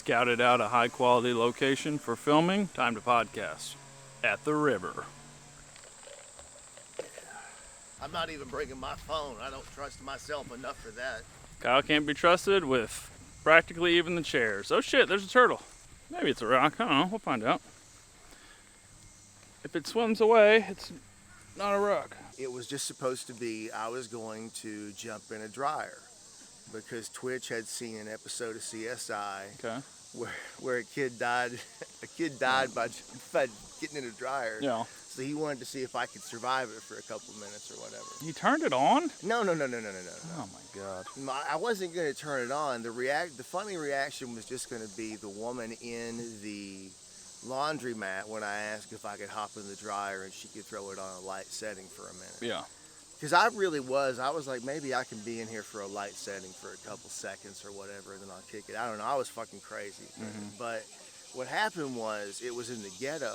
scouted out a high-quality location for filming. Time to podcast at the river. I'm not even bringing my phone. I don't trust myself enough for that. Kyle can't be trusted with practically even the chairs. Oh shit, there's a turtle. Maybe it's a rock. I don't know. We'll find out. If it swims away, it's not a rock. It was just supposed to be I was going to jump in a dryer because Twitch had seen an episode of CSI Okay. where a kid died by getting in a dryer. Yeah. So he wanted to see if I could survive it for a couple minutes or whatever. You turned it on? No. Oh my god. I wasn't going to turn it on. The funny reaction was just going to be the woman in the laundromat when I asked if I could hop in the dryer and she could throw it on a light setting for a minute. Yeah. Because I was like, maybe I can be in here for a light setting for a couple seconds or whatever, and then I'll kick it. I don't know. I was fucking crazy. Mm-hmm. But what happened was it was in the ghetto,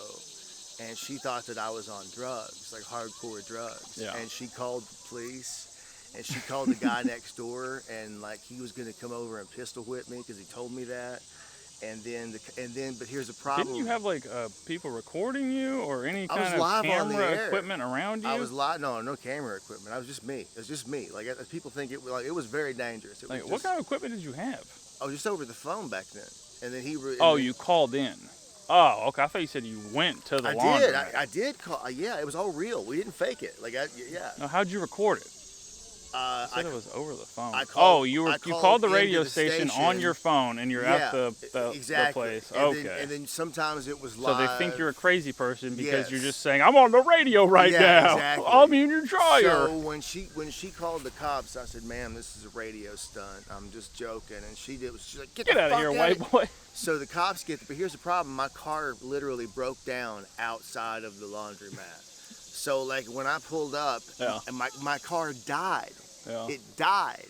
and she thought that I was on drugs, like hardcore drugs. Yeah. And she called the police, and she called the guy next door, and like he was going to come over and pistol whip me because he told me that. But here's the problem. Didn't you have like people recording you or any kind of live on the camera air. equipment around you? I was live. No camera equipment. I was just me. It was just me. Like people think it was very dangerous. What kind of equipment did you have? I was just over the phone back then. And then you called in. Oh, okay. I thought you said you went to the laundromat. I did call. Yeah, it was all real. We didn't fake it. Now, how'd you record it? I said it was over the phone. You called the radio station on your phone, and you're at the place. And okay. And then sometimes it was live. So they think you're a crazy person because Yes. you're just saying, "I'm on the radio right now. Exactly. I'm in your dryer." So when she called the cops, I said, "Ma'am, this is a radio stunt. I'm just joking." And she's like, "Get out of here, white boy." So the cops but here's the problem. My car literally broke down outside of the laundromat. So like when I pulled up, and my car died. Yeah. It died.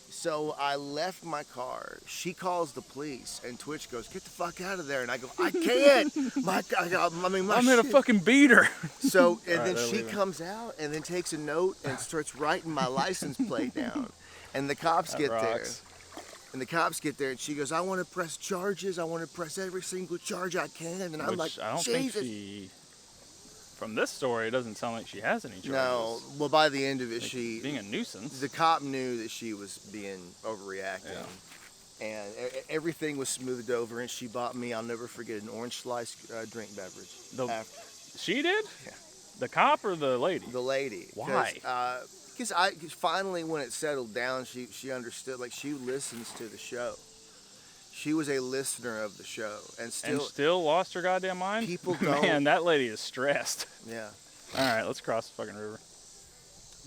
So I left my car. She calls the police, and Twitch goes, "Get the fuck out of there!" And I go, "I can't. I'm in a fucking beater." So and then she comes out and then takes a note and starts writing my license plate down. And the cops get there. And the cops get there, and she goes, "I want to press charges. I want to press every single charge I can." And I'm like, I don't Jesus. think she. From this story, it doesn't sound like she has any charges. No. Well, by the end of it, being a nuisance. The cop knew that she was being overreacting. Yeah. And everything was smoothed over, and she bought me, I'll never forget, an orange slice drink beverage. She did? Yeah. The cop or the lady? The lady. Why? Because finally, when it settled down, she understood. Like, she listens to the show. She was a listener of the show, and still lost her goddamn mind? People don't. Man, that lady is stressed. Yeah. All right, let's cross the fucking river.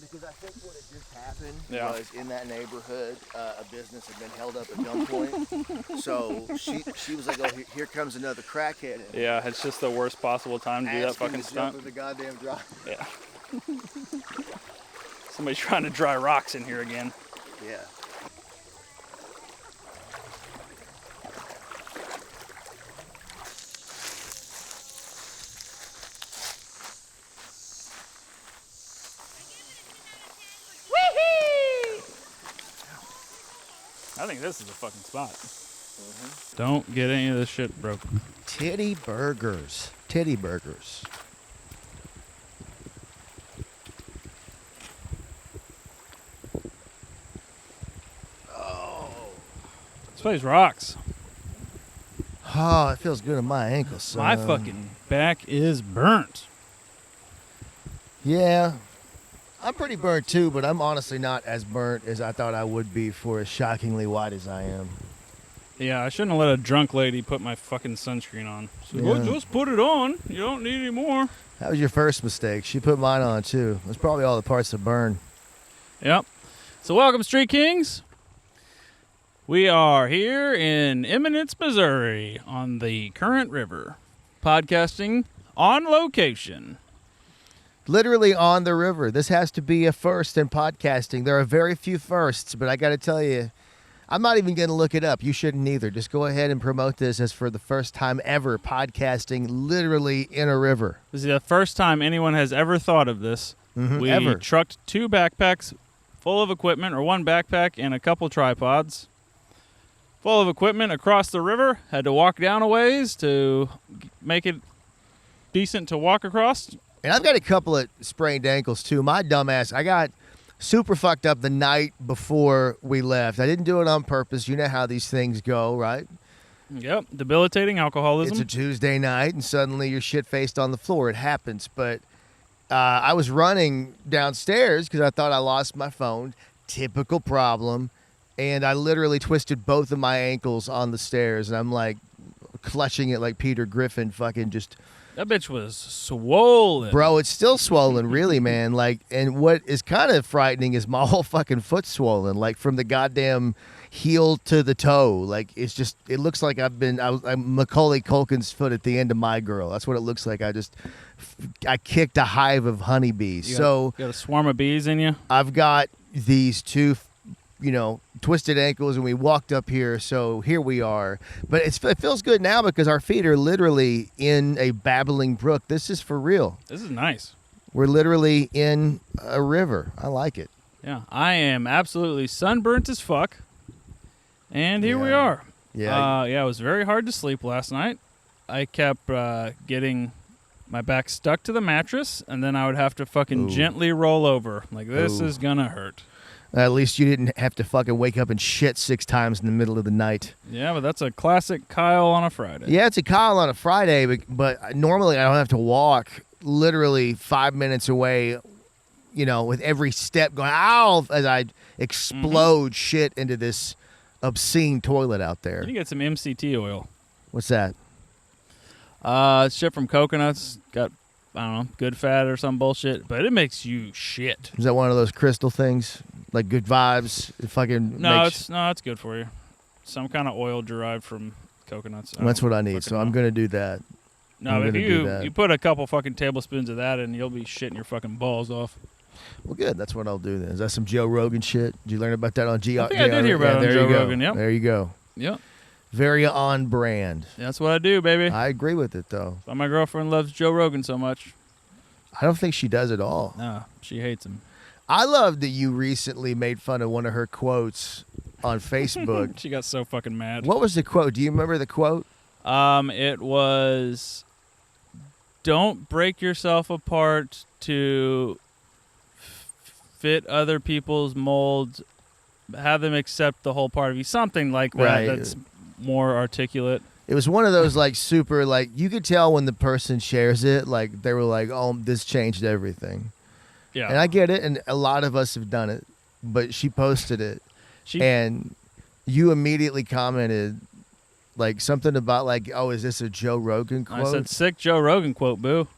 Because I think what had just happened was in that neighborhood, a business had been held up at gunpoint. So she was like, "Oh, here comes another crackhead." Yeah, it's just the worst possible time to do that fucking stunt. Jump in the goddamn dry. Yeah. Somebody's trying to dry rocks in here again. Yeah. I think this is a fucking spot. Mm-hmm. Don't get any of this shit broken. Titty burgers. Titty burgers. Oh. This place rocks. Oh, it feels good in my ankles. Son. My fucking back is burnt. Yeah. I'm pretty burnt too, but I'm honestly not as burnt as I thought I would be for as shockingly white as I am. Yeah, I shouldn't have let a drunk lady put my fucking sunscreen on. So, well, just put it on. You don't need any more. That was your first mistake. She put mine on too. That's probably all the parts that burn. Yep. So welcome, Street Kings. We are here in Eminence, Missouri on the Current River, podcasting on location. Literally on the river. This has to be a first in podcasting. There are very few firsts, but I got to tell you, I'm not even going to look it up. You shouldn't either. Just go ahead and promote this as for the first time ever podcasting literally in a river. This is the first time anyone has ever thought of this. We trucked 2 backpacks full of equipment, or 1 backpack and a couple tripods, full of equipment across the river. Had to walk down a ways to make it decent to walk across. And I've got a couple of sprained ankles too. My dumbass, I got super fucked up the night before we left. I didn't do it on purpose. You know how these things go, right? Yep, debilitating alcoholism. It's a Tuesday night, and suddenly you're shit-faced on the floor. It happens. But I was running downstairs because I thought I lost my phone. Typical problem. And I literally twisted both of my ankles on the stairs, and I'm like clutching it like Peter Griffin, fucking just. That bitch was swollen. Bro, it's still swollen, really, man. Like, and what is kind of frightening is my whole fucking foot swollen, like from the goddamn heel to the toe. Like, it's just, it looks like I'm Macaulay Culkin's foot at the end of My Girl. That's what it looks like. I kicked a hive of honeybees. You So got a swarm of bees in you. I've got these two, twisted ankles, and we walked up here, so here we are. But it feels good now because our feet are literally in a babbling brook. This is for real. This is nice. We're literally in a river. I like it. Yeah, I am absolutely sunburnt as fuck. And here we Yeah. are. Yeah. It was very hard to sleep last night. I kept getting my back stuck to the mattress, and then I would have to fucking Ooh. gently roll over. Like, this Ooh. is gonna hurt. At least you didn't have to fucking wake up and shit 6 times in the middle of the night. Yeah, but that's a classic Kyle on a Friday. Yeah, it's a Kyle on a Friday, but normally I don't have to walk literally 5 minutes away, with every step going, ow, as I explode shit into this obscene toilet out there. You get some MCT oil. What's that? It's shit from coconuts. Got, I don't know, good fat or some bullshit, but it makes you shit. Is that one of those crystal things? Like Good Vibes? It fucking No, makes... it's good for you. Some kind of oil derived from coconuts. That's what I need, so I'm going to do that. No, I'm if gonna do that. you put a couple fucking tablespoons of that in, you'll be shitting your fucking balls off. Well, good. That's what I'll do then. Is that some Joe Rogan shit? Did you learn about that on I think I did hear about it on there Joe you go. Rogan, yep. There you go. Yep. Very on brand. That's what I do, baby. I agree with it, though. But my girlfriend loves Joe Rogan so much. I don't think she does at all. No, she hates him. I love that you recently made fun of one of her quotes on Facebook. She got so fucking mad. What was the quote? Do you remember the quote? It was, don't break yourself apart to fit other people's molds. Have them accept the whole part of you. Something like that. Right. That's more articulate. It was one of those like super like you could tell when the person shares it like they were like, oh, this changed everything. Yeah. And I get it, and a lot of us have done it. But she posted it, and you immediately commented like something about like, oh, is this a Joe Rogan quote? I said, sick Joe Rogan quote, boo.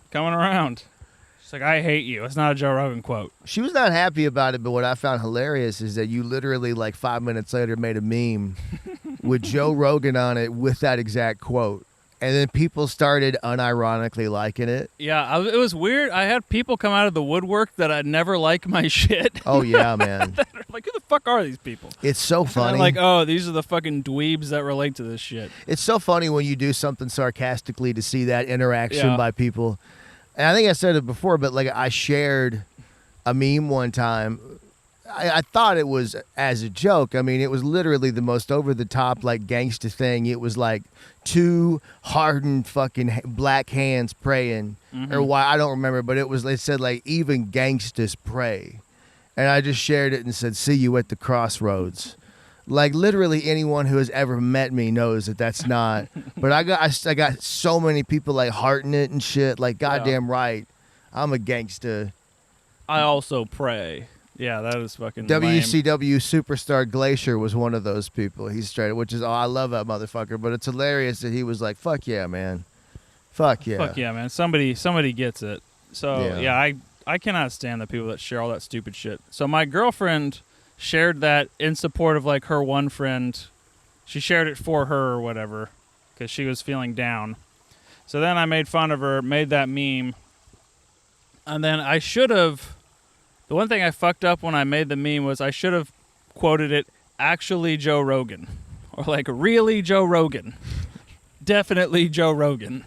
Coming around. She's like, I hate you. It's not a Joe Rogan quote. She was not happy about it, but what I found hilarious is that you literally like 5 minutes later made a meme with Joe Rogan on it with that exact quote. And then people started unironically liking it. Yeah, it was weird. I had people come out of the woodwork that I'd never like my shit. Oh, yeah, man. Like, who the fuck are these people? It's so And funny. I'm like, oh, these are the fucking dweebs that relate to this shit. It's so funny when you do something sarcastically to see that interaction Yeah. by people. And I think I said it before, but like I shared a meme one time. I thought it was as a joke. I mean, it was literally the most over-the-top, like, gangsta thing. It was like 2 hardened fucking black hands praying. Or why, I don't remember, but it said, like, even gangstas pray. And I just shared it and said, see you at the crossroads. Like, literally anyone who has ever met me knows that that's not. But I got so many people, like, hearting it and shit. Like, goddamn right, I'm a gangsta. I also pray. Yeah, that is fucking WCW superstar Glacier was one of those people. He's straight, which is, I love that motherfucker. But it's hilarious that he was like, fuck yeah, man. Fuck yeah. Fuck yeah, man. Somebody gets it. So, Yeah. I cannot stand the people that share all that stupid shit. So my girlfriend shared that in support of, like, her one friend. She shared it for her or whatever because she was feeling down. So then I made fun of her, made that meme. And then I should have... The one thing I fucked up when I made the meme was I should have quoted it, actually Joe Rogan. Or like, really Joe Rogan. Definitely Joe Rogan.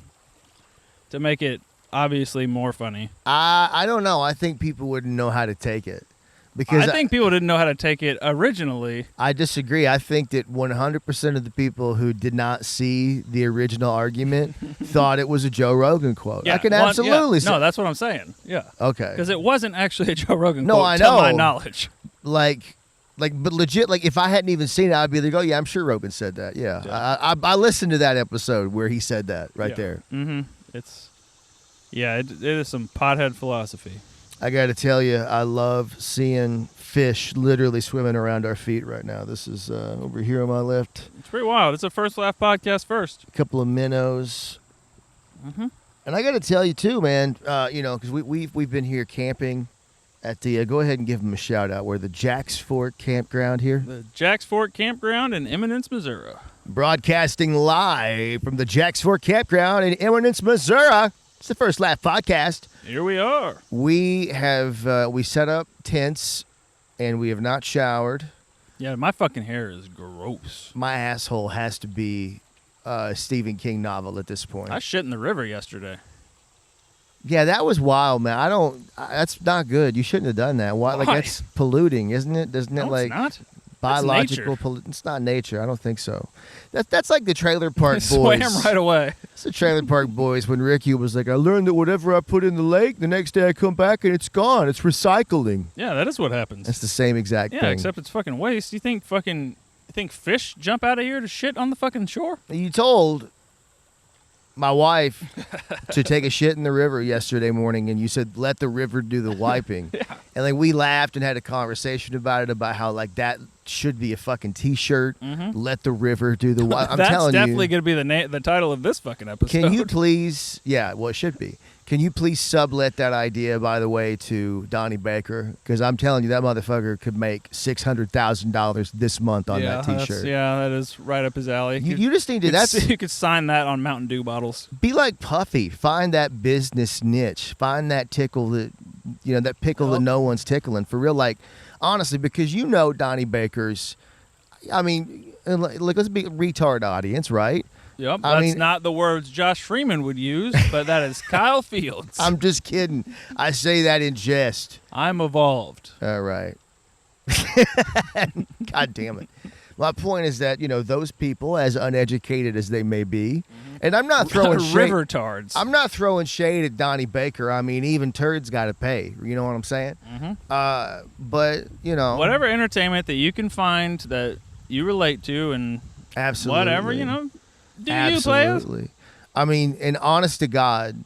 To make it obviously more funny. I don't know. I think people wouldn't know how to take it. Because I think people didn't know how to take it originally. I disagree. I think that 100% of the people who did not see the original argument thought it was a Joe Rogan quote. I can absolutely say. No, that's what I'm saying. Yeah. Okay. Because it wasn't actually a Joe Rogan No, quote, I to know. my knowledge. But legit, like if I hadn't even seen it, I'd be like, oh yeah, I'm sure Rogan said that. Yeah. I listened to that episode where he said that right there. Mm-hmm. It is some pothead philosophy. I got to tell you, I love seeing fish literally swimming around our feet right now. This is over here on my left. It's pretty wild. It's a First Laugh podcast first. A couple of minnows. Mm-hmm. And I got to tell you too, man. Because we've been here camping at the. Go ahead and give them a shout out. We're the Jack's Fork Campground here. The Jack's Fork Campground in Eminence, Missouri. Broadcasting live from the Jack's Fork Campground in Eminence, Missouri. It's the First Laugh podcast. Here we are. We have we set up tents, and we have not showered. Yeah, my fucking hair is gross. My asshole has to be a Stephen King novel at this point. I shit in the river yesterday. Yeah, that was wild, man. That's not good. You shouldn't have done that. Why? Like that's polluting, isn't it? Doesn't it It's not. biological pollutant? It's not nature. I don't think so. That's like the Trailer Park Boys. Swam right away. It's the Trailer Park Boys when Ricky was like, I learned that whatever I put in the lake, the next day I come back and it's gone. It's recycling. Yeah, that is what happens. That's the same exact thing. Yeah, except it's fucking waste. You think fish jump out of here to shit on the fucking shore? You told my wife to take a shit in the river yesterday morning, and you said, let the river do the wiping. Yeah. And like we laughed and had a conversation about it, about how like that should be a fucking T-shirt. Mm-hmm. Let the river do the wiping. I'm That's telling you. That's definitely going to be the title of this fucking episode. Can you please, well, it should be. Can you please sublet that idea, by the way, to Donnie Baker? Because I'm telling you, that motherfucker could make $600,000 this month on that T-shirt. That is right up his alley. You just need to. You could sign that on Mountain Dew bottles. Be like Puffy. Find that business niche. Find that tickle that that pickle that no one's tickling for real. Like honestly, because Donnie Baker's. I mean, like let's be a retard audience, right? Yep, that's not the words Josh Freeman would use, but that is Kyle Fields. I'm just kidding. I say that in jest. I'm evolved. All right. God damn it. My point is that, those people, as uneducated as they may be, and I'm not throwing shade. River tards. I'm not throwing shade at Donnie Baker. I mean, even turds got to pay. You know what I'm saying? Mm-hmm. But, whatever entertainment that you can find that you relate to and absolutely. Whatever, do absolutely. You, players? I mean, and honest to God,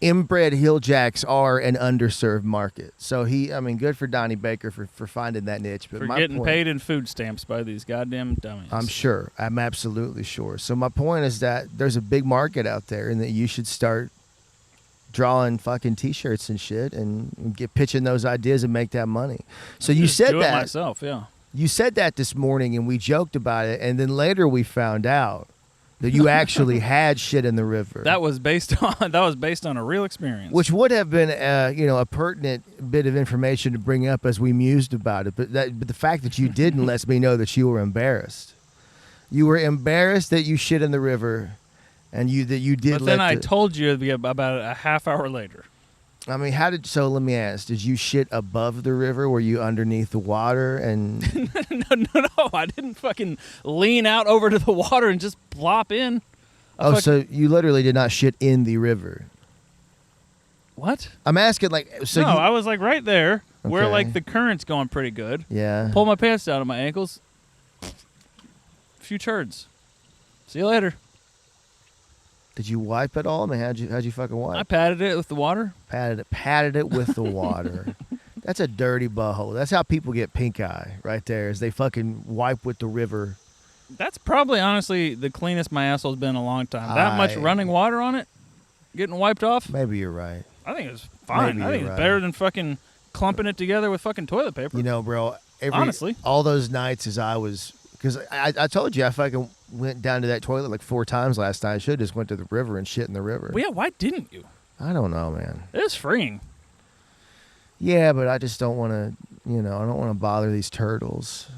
inbred hill jacks are an underserved market. So good for Donnie Baker for finding that niche. But for getting paid in food stamps by these goddamn dummies. I'm sure. I'm absolutely sure. So my point is that there's a big market out there and that you should start drawing fucking T-shirts and shit and pitching those ideas and make that money. So you said that. Myself, yeah. You said that this morning and we joked about it, and then later we found out that you actually had shit in the river. That was based on a real experience. Which would have been a pertinent bit of information to bring up as we mused about it. But the fact that you didn't lets me know that you were embarrassed. You were embarrassed that you shit in the river, and that you did. But then I told you about a half hour later. I mean, let me ask, did you shit above the river? Were you underneath the water? And No, I didn't fucking lean out over to the water and just plop in. So you literally did not shit in the river? What? I'm asking, I was like right there where like the current's going pretty good. Yeah. Pull my pants down to my ankles. A few turds. See you later. Did you wipe it all? I mean, how'd you fucking wipe? I patted it with the water. Patted it with the water. That's a dirty butthole. That's how people get pink eye right there, is they fucking wipe with the river. That's probably, honestly, the cleanest my asshole's been in a long time. That much running water on it, getting wiped off. Maybe you're right. I think it's fine. I think it's better than fucking clumping it together with fucking toilet paper. Bro, honestly, all those nights as I was, because I told you I fucking went down to that toilet like 4 times last night. I should have just went to the river and shit in the river. Well, yeah, why didn't you? I don't know, man. It was freeing. Yeah, but I just don't want to, I don't want to bother these turtles.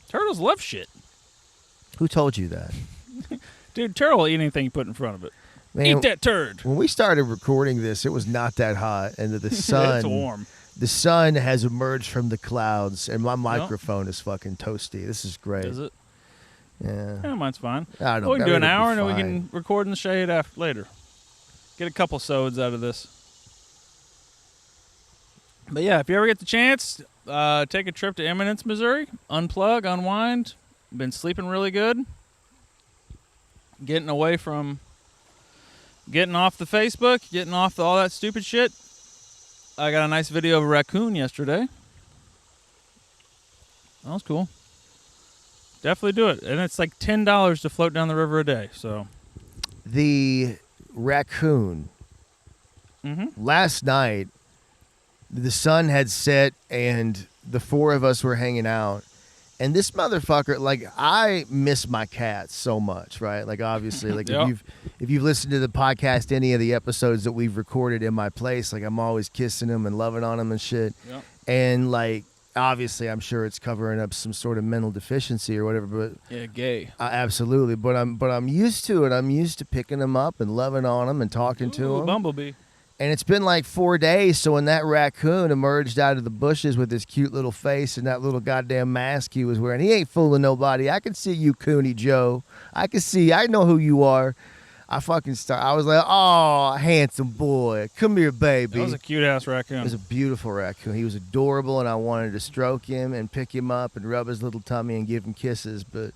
Turtles love shit. Who told you that? Dude, turtle will eat anything you put in front of it. Man, eat that turd. When we started recording this, it was not that hot, and the sun. It's warm. The sun has emerged from the clouds, and my microphone is fucking toasty. This is great. Is it? Yeah. Yeah, mine's fine. I don't know. We can do an It'll be hour, and then we fine. can record in the shade after later. Get a couple sods out of this. But yeah, if you ever get the chance, take a trip to Eminence, Missouri. Unplug, unwind. Been sleeping really good. Getting away from... Getting off the Facebook, getting off all that stupid shit. I got a nice video of a raccoon yesterday. That was cool. Definitely do it. And it's like $10 to float down the river a day. So The raccoon. Mm-hmm. Last night, the sun had set, and the four of us were hanging out. And this motherfucker, like, I miss my cats so much, right? Like, obviously, like Yep. if you've listened to the podcast, any of the episodes that we've recorded in my place, like, I'm always kissing them and loving on them and shit. Yep. And like, obviously, I'm sure it's covering up some sort of mental deficiency or whatever. But Yeah, gay. absolutely. But I'm used to it. I'm used to picking them up and loving on them and talking to Ooh, them. Bumblebee. And it's been like 4 days, so when that raccoon emerged out of the bushes with his cute little face and that little goddamn mask he was wearing, he ain't fooling nobody. I can see you, Cooney Joe. I know who you are. I was like, oh, handsome boy. Come here, baby. That was a cute-ass It raccoon. was a beautiful raccoon. He was adorable, and I wanted to stroke him and pick him up and rub his little tummy and give him kisses, but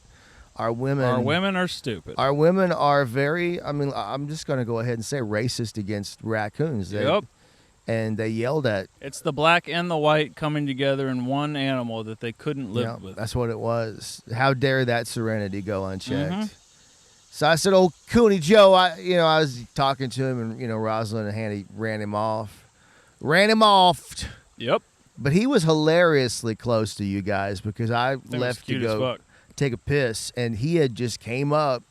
our women are stupid. Our women are very, I mean, I'm just going to go ahead and say racist against raccoons. Yep. And they yelled at. It's the black and the white coming together in one animal that they couldn't live Yeah, with. that's what it was. How dare that serenity go unchecked? Mhm. So I said, "Oh, Cooney Joe," I was talking to him, and Rosalind and Hanny ran him off. Yep. But he was hilariously close to you guys because I That was left to cute as go fuck. take a piss, and he had just came up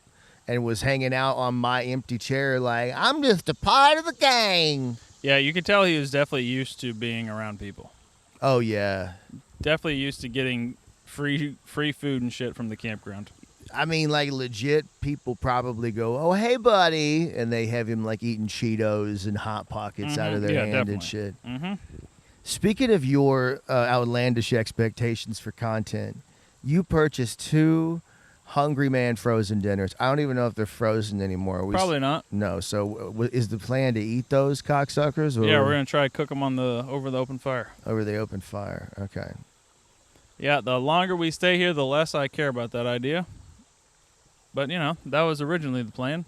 and was hanging out on my empty chair like, I'm just a part of the gang. Yeah, you could tell he was definitely used to being around people. Oh, yeah. Definitely used to getting free food and shit from the campground. I mean, like, legit, people probably go, oh, hey, buddy, and they have him, like, eating Cheetos and Hot Pockets out of their hand definitely. and shit. Mm-hmm. Speaking of your outlandish expectations for content, you purchased 2 Hungry Man frozen dinners. I don't even know if they're frozen anymore. Probably not. No. So is the plan to eat those cocksuckers? Or Yeah, we're gonna try to cook them over the open fire. over the open fire. Okay. Yeah, the longer we stay here, the less I care about that idea. But that was originally the plan.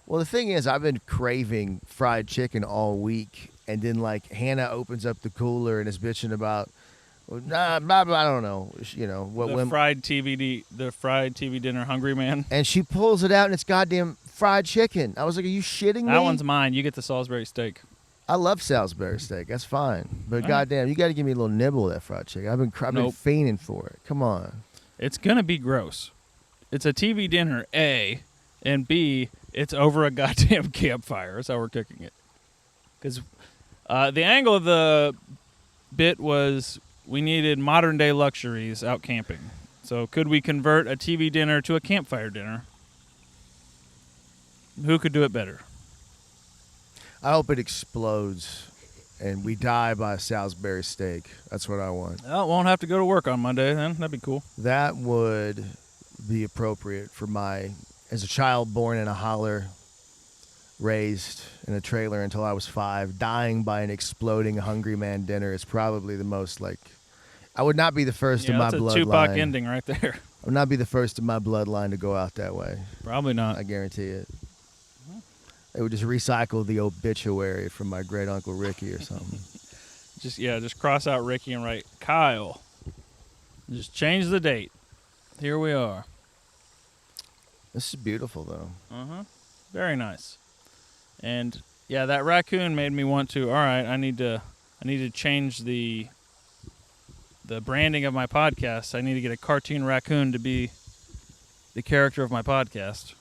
Well, the thing is, I've been craving fried chicken all week, and then like Hannah opens up the cooler and is bitching about, I don't know, what The women. fried TV dinner, Hungry Man. And she pulls it out, and it's goddamn fried chicken. I was like, "Are you shitting me?" That one's mine. You get the Salisbury steak. I love Salisbury steak. That's fine, but All right. goddamn, you got to give me a little nibble of that fried chicken. I've been Nope. fiending for it. Come on. It's gonna be gross. It's a TV dinner, A, and B, it's over a goddamn campfire. That's how we're cooking it. Because the angle of the bit was we needed modern day luxuries out camping. So could we convert a TV dinner to a campfire dinner? Who could do it better? I hope it explodes, and we die by Salisbury steak. That's what I want. Well, won't have to go to work on Monday then. That'd be cool. That would be appropriate for as a child born in a holler, raised in a trailer until I was 5, dying by an exploding Hungry Man dinner is probably the most, like, I would not be the first in my that's a bloodline. Tupac ending right there. I would not be the first in my bloodline to go out that way. Probably not. I guarantee it. They would just recycle the obituary from my great uncle Ricky or something. Just cross out Ricky and write Kyle. Just change the date. Here we are. This is beautiful, though. Very nice. And yeah, that raccoon made me want to. All right, I need to change the branding of my podcast. I need to get a cartoon raccoon to be the character of my podcast.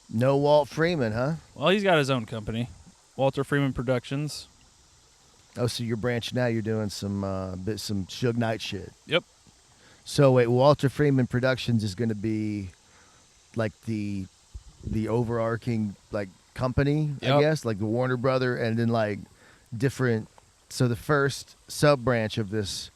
No Walt Freeman, huh? Well, he's got his own company, Walter Freeman Productions. Oh, so you're branching out. You're doing some Suge Knight shit. Yep. So wait, Walter Freeman Productions is going to be like the overarching like company, I Yep. guess, like the Warner Brother, and then like different So the first sub branch of this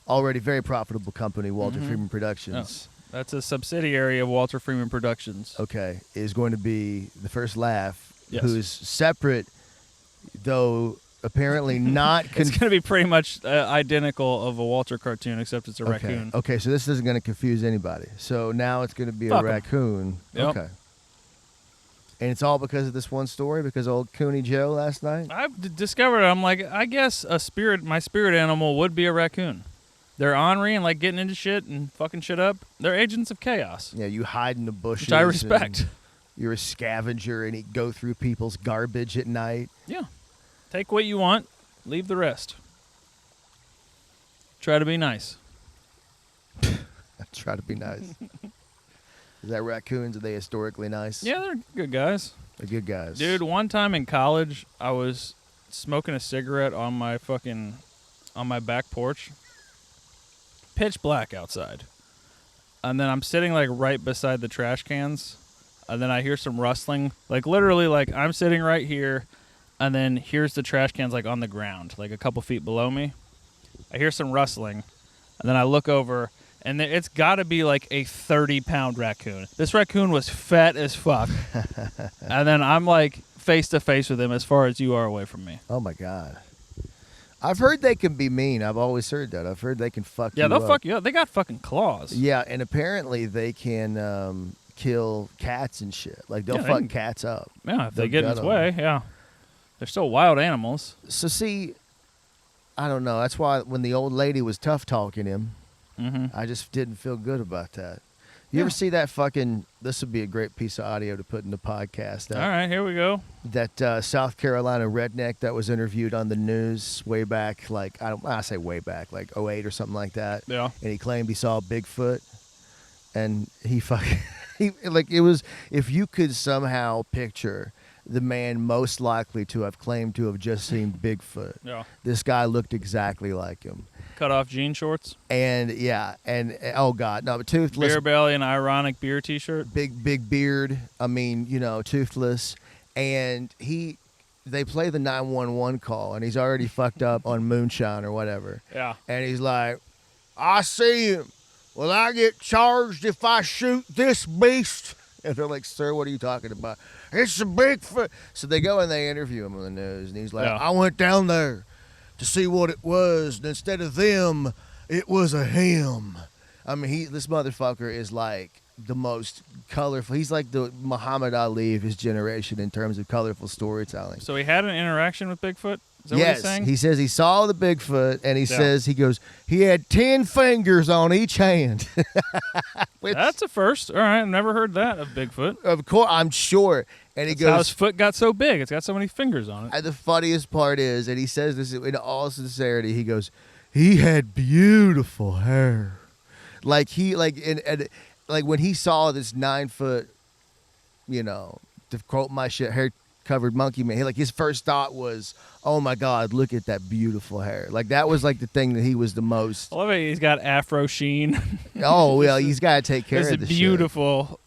already very profitable company, Walter Freeman Productions. That's a subsidiary of Walter Freeman Productions. Okay, is going to be the first laugh, Yes. who's separate, though apparently not. It's going to be pretty much identical of a Walter cartoon, except it's a Okay. raccoon. Okay, so this isn't going to confuse anybody. So now it's going to be Fuck a 'em. raccoon. Yep. Okay. And it's all because of this one story, because old Cooney Joe last night? I've discovered, I'm like, I guess my spirit animal would be a raccoon. They're ornery and like getting into shit and fucking shit up. They're agents of chaos, Yeah, you hide in the bushes. which I respect. and You're a scavenger and you go through people's garbage at night. Yeah. Take what you want, leave the rest. Try to be nice. Try to be nice. Is that raccoons? Are they historically nice? Yeah, they're good guys. They're good guys. Dude, one time in college, I was smoking a cigarette on my back porch. Pitch black outside. And then I'm sitting like right beside the trash cans. And then I hear some rustling. Like literally like I'm sitting right here. And then here's the trash cans like on the ground, like a couple feet below me. I hear some rustling. And then I look over. And it's got to be like a 30-pound raccoon. This raccoon was fat as fuck. And then I'm like face to face with him as far as you are away from me. Oh, my God. I've heard they can be mean. I've always heard that. I've heard they can fuck you Yeah, up. they'll fuck you up. They got fucking claws. Yeah, and apparently they can kill cats and shit. Like, they'll Yeah, they fuck can- cats up. Yeah, if They'll they get in gut its 'em. way, yeah. They're still wild animals. So, see, I don't know. That's why when the old lady was tough-talking him, Mm-hmm. I just didn't feel good about that. You Yeah. ever see that fucking, this would be a great piece of audio to put in the podcast. All right, here we go. That South Carolina redneck that was interviewed on the news way back, like, I say way back, like 08 or something like that. Yeah. And he claimed he saw Bigfoot. And he fucking, like, it was, if you could somehow picture the man most likely to have claimed to have just seen Bigfoot, Yeah. this guy looked exactly like him. Cut off jean shorts, And yeah, and oh God, no, but toothless, beer belly, and ironic beer t-shirt. big beard. I mean, toothless, and they play the 911 call, and he's already fucked up on moonshine or whatever, Yeah. and he's like, "I see him. Will I get charged if I shoot this beast?" And they're like, "Sir, what are you talking about?" "It's a Bigfoot." So they go and they interview him on the news, and he's like, Yeah. "I went down there to see what it was, and instead of them, it was a him." I mean, this motherfucker is like the most colorful. He's like the Muhammad Ali of his generation in terms of colorful storytelling. So he had an interaction with Bigfoot? Is that what Yes, he's saying? he says he saw the Bigfoot, and he Yeah. says, he had 10 fingers on each hand. Which, That's a first. All right, I've never heard that of Bigfoot. of course, I'm sure. And he That's how his goes, foot got so big. It's got so many fingers on it. and the funniest part is, and he says this in all sincerity, he goes, he had beautiful hair. Like like when he saw this 9-foot, to quote my shit, hair covered monkey man, his first thought was, oh my God, look at that beautiful hair. Like that was like the thing that he was the most. I love it. He's got afro sheen. Oh well, he's got to take care This of the beautiful,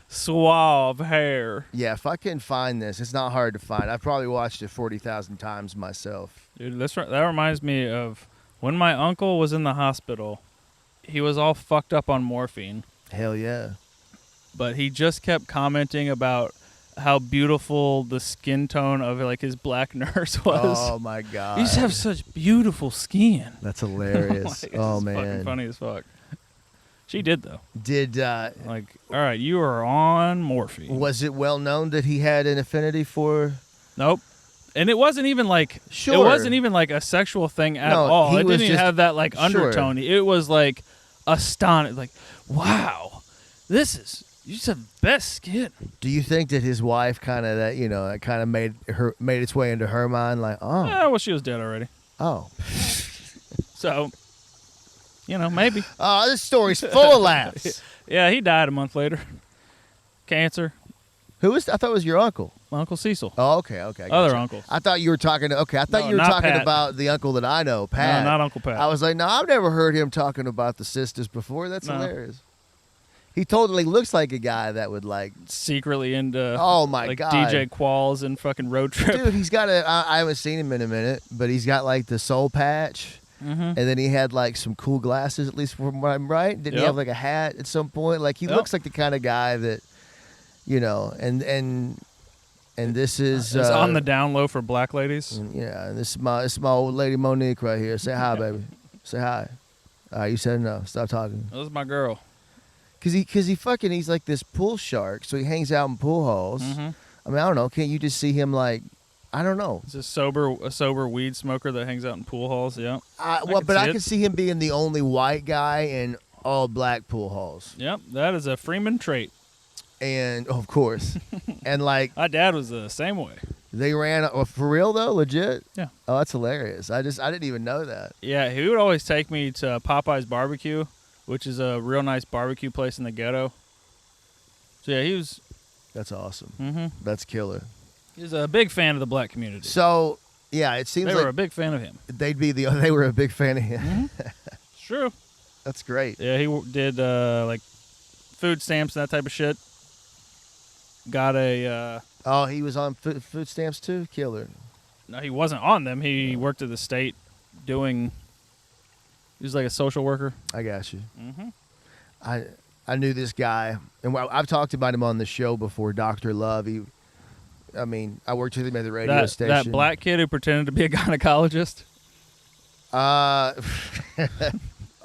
suave hair. shit. Yeah, if I can find this, it's not hard to find. I've probably watched it 40,000 times myself. Dude, that reminds me of when my uncle was in the hospital. He was all fucked up on morphine, Hell yeah. but he just kept commenting about how beautiful the skin tone of like his black nurse was. Oh my God. You just have such beautiful skin. That's hilarious. Like, Oh it's man. fucking funny as fuck. She did though. Did Like, all right, you are on morphine. was it well known that he had an affinity for? Nope. And it wasn't even like Sure. It wasn't even like a sexual thing at No, all. he It was didn't even just- have that like Sure. undertone. It was like astonished. Like, wow, you just have the best skin. Do you think that his wife kind of that kind of made its way into her mind? Like, Well, she was dead already. oh, So, maybe. oh, this story's full of laughs. Yeah, he died a month later. Cancer. Who was? I thought it was your uncle. My Uncle Cecil. Oh, okay, okay. I Other gotcha. uncles. I thought you were talking. Okay, I thought No, you were not talking Pat. about the uncle that I know, Pat. No, not Uncle Pat. I was like, no, I've never heard him talking about the sisters before. That's No. hilarious. He totally looks like a guy that would like. Secretly into Oh my like god, DJ Qualls and fucking Road Trip. dude, he's got a. I haven't seen him in a minute, but he's got like the soul patch, and then he had like some cool glasses. At least from what I'm right. Didn't he Yep. have like a hat at some point? Like he Yep. looks like the kind of guy that, you know, and this is It's on the down low for black ladies. yeah, and this is my old lady Monique right here. Say hi, baby. Say hi. All right, you said no. Stop talking. That was my girl. Cause he's like this pool shark, so he hangs out in pool halls. Mhm. I mean, I don't know. Can't you just see him like, I don't know. He's a sober weed smoker that hangs out in pool halls. Yeah. Well, can but see I it. can see him being the only white guy in all black pool halls, Yep. That is a Freeman trait. and of course, and like My dad was the same way. they ran for real though, legit. Yeah. Oh, that's hilarious. I didn't even know that. Yeah, he would always take me to Popeye's Barbecue, which is a real nice barbecue place in the ghetto. So yeah, he was That's awesome. mhm. That's killer. He was a big fan of the black community. So yeah, it seems They like were a big fan of him. they were a big fan of him. It's true. That's great. Yeah, he did like food stamps and that type of shit. Got a Oh, he was on food stamps too. Killer. no, he wasn't on them. He worked at the state doing. He was like a social worker. I got you. Mm-hmm. I knew this guy, and I've talked about him on the show before. Dr. Love. I worked with him at the radio station. That black kid who pretended to be a gynecologist.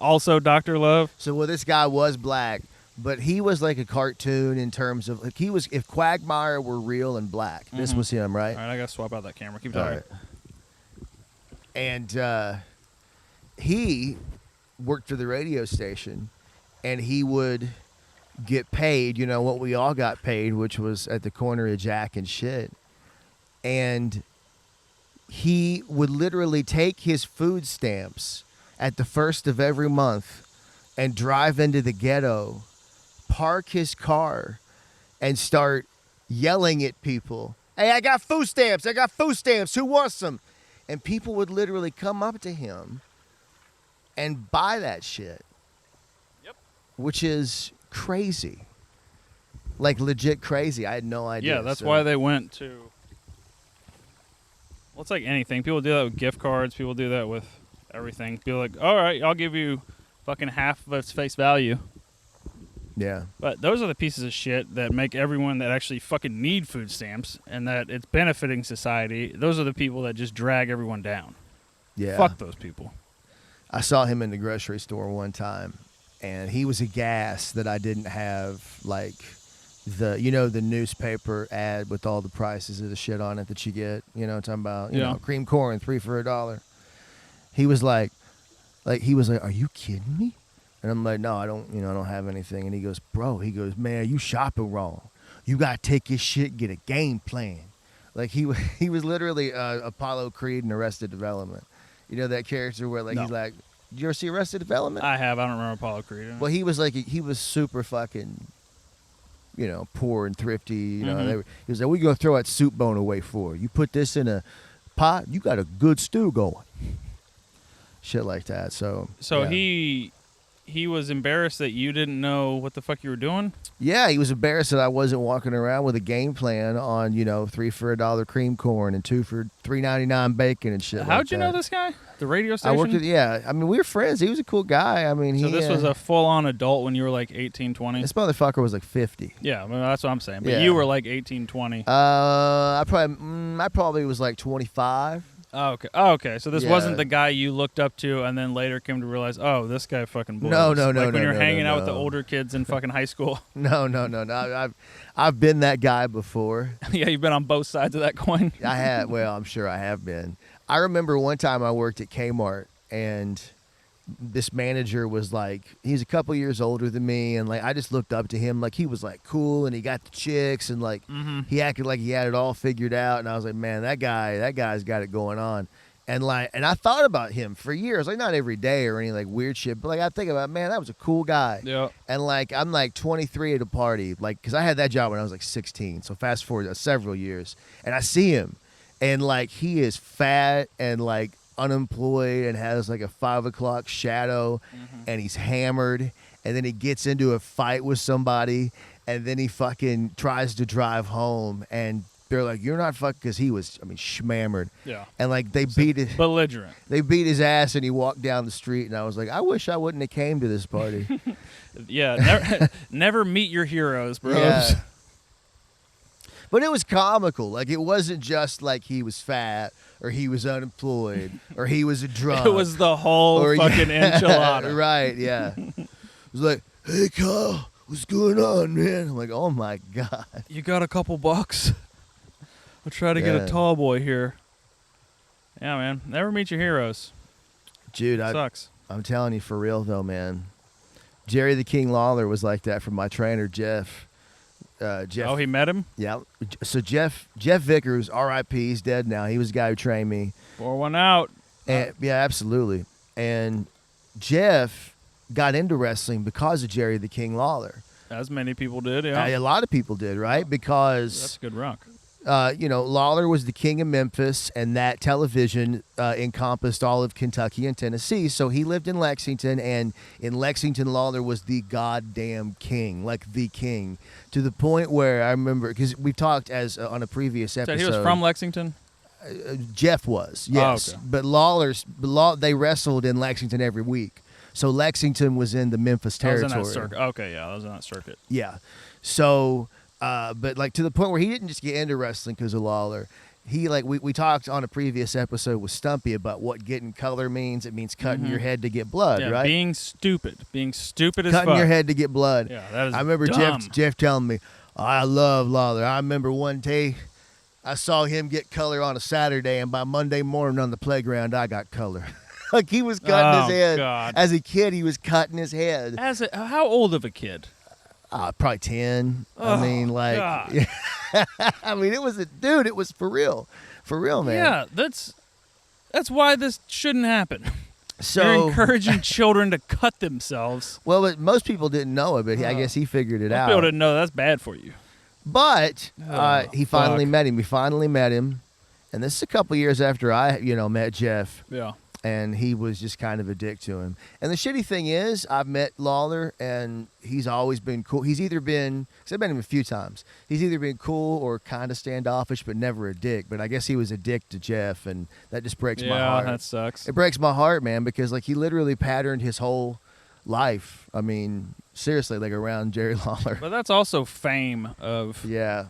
Also, Dr. Love. So this guy was black, but he was like a cartoon in terms of like if Quagmire were real and black, this was him, right? All right, I gotta swap out that camera. Keep All talking. right. And he worked for the radio station, and he would get paid, you know, what we all got paid, which was at the corner of Jack and shit. And he would literally take his food stamps at the first of every month and drive into the ghetto, park his car, and start yelling at people. Hey, I got food stamps. I got food stamps. Who wants them? And people would literally come up to him and buy that shit. Yep. Which is crazy. Like legit crazy. I had no idea. Yeah, that's So- why they went to. Well, it's like anything. People do that with gift cards. People do that with everything. People are like, all right, I'll give you fucking half of its face value. Yeah. But those are the pieces of shit that make everyone that actually fucking need food stamps and that it's benefiting society. Those are the people that just drag everyone down. Yeah. Fuck those people. I saw him in the grocery store one time, and he was aghast that I didn't have like the newspaper ad with all the prices of the shit on it that you get. You know what I'm talking about? You Yeah. know, cream corn 3 for $1. He was like, are you kidding me? And I'm like, no, I don't have anything. And he goes, man, you shopping wrong. You gotta take your shit, and get a game plan. Like he was literally Apollo Creed in Arrested Development. You know that character where like No. he's like, did you ever see Arrested Development? I don't remember Apollo Creed. Well, he was like he was super fucking, you know, poor and thrifty. You know, Mhm. he was like, "What you gonna throw that soup bone away for? You put this in a pot, you got a good stew going." Shit like that. So So yeah. he was embarrassed that you didn't know what the fuck you were doing. Yeah, he was embarrassed that I wasn't walking around with a game plan on, 3 for $1 cream corn and 2 for $3.99 bacon and shit. How'd like you that. know this guy? The radio station. I worked with I mean, we were friends. He was a cool guy. I mean, So this was a full-on adult when you were like 18, 20? this motherfucker was like 50. Yeah, well, that's what I'm saying. But Yeah. you were like 18, 20. I probably was like 25. Oh, okay. So this Yeah. wasn't the guy you looked up to and then later came to realize, oh, this guy fucking blows. No, Like when no, you're no, hanging no, out with the no. older kids in fucking high school. No. I've been that guy before. Yeah, you've been on both sides of that coin. I have. Well, I'm sure I have been. I remember one time I worked at Kmart, and this manager was like, he's a couple years older than me, and like I just looked up to him, like he was like cool, and he got the chicks, and like he acted like he had it all figured out, and I was like, man, that guy's got it going on. And I thought about him for years, like not every day or any like weird shit, but like I think about, man, that was a cool guy. Yeah. And like I'm like 23 at a party, like because I had that job when I was like 16. So fast forward several years, and I see him, and like he is fat and like unemployed and has like a 5 o'clock shadow, and he's hammered, and then he gets into a fight with somebody, and then he fucking tries to drive home, and they're like, "You're not fucking," because he was, schmammered. Yeah. And like they beat it. Belligerent. They beat his ass, and he walked down the street, and I was like, I wish I wouldn't have came to this party. Yeah. Never meet your heroes, bros. Yeah. But it was comical. Like, it wasn't just like he was fat or he was unemployed or he was a drunk. It was the whole fucking enchilada. Right, yeah. It was like, "Hey, Kyle, what's going on, man?" I'm like, oh, my God. You got a couple bucks? I'll try to get Yeah. a tall boy here. Yeah, man. Never meet your heroes. Dude, Sucks. I'm telling you, for real, though, man. Jerry the King Lawler was like that from my trainer, Jeff. Oh, he met him? Yeah. So Jeff Vickers, R.I.P., he's dead now. He was the guy who trained me. Pour one out. And, yeah, absolutely. And Jeff got into wrestling because of Jerry the King Lawler. As many people did, yeah. A lot of people did, right? Because That's a good rock. Lawler was the king of Memphis, and that television encompassed all of Kentucky and Tennessee. So he lived in Lexington, and in Lexington, Lawler was the goddamn king, like the king, to the point where I remember, because we've talked on a previous episode. So he was from Lexington? Jeff was, yes. Oh, okay. But they wrestled in Lexington every week. So Lexington was in the Memphis I was territory. in that circuit. Okay, yeah, I was in that circuit. Yeah. So, but like to the point where he didn't just get into wrestling because of Lawler. He we talked on a previous episode with Stumpy about what getting color means. It means cutting your head to get blood, Yeah, right? being stupid as Cutting fuck. your head to get blood. Yeah, that is I remember dumb. Jeff telling me, I love Lawler. I remember one day I saw him get color on a Saturday, and by Monday morning on the playground, I got color. Like he was cutting his head. God. As a kid, he was cutting his head. How old of a kid? Probably 10. Oh, I mean, like, God. I mean, it was for real. For real, man. Yeah, that's why this shouldn't happen. You're So, encouraging children to cut themselves. well, but most people didn't know it, but I guess he figured it Most out. people didn't know that's bad for you. But Oh, he finally fuck. met him. We finally met him. And this is a couple years after I, met Jeff. Yeah. And he was just kind of a dick to him. And the shitty thing is, I've met Lawler, and he's always been cool. He's either been, because I've met him a few times, he's either been cool or kind of standoffish, but never a dick. But I guess he was a dick to Jeff, and that just breaks my heart. Yeah, that sucks. It breaks my heart, man, because like he literally patterned his whole life. I mean, seriously, like around Jerry Lawler. But that's also fame of, Yeah.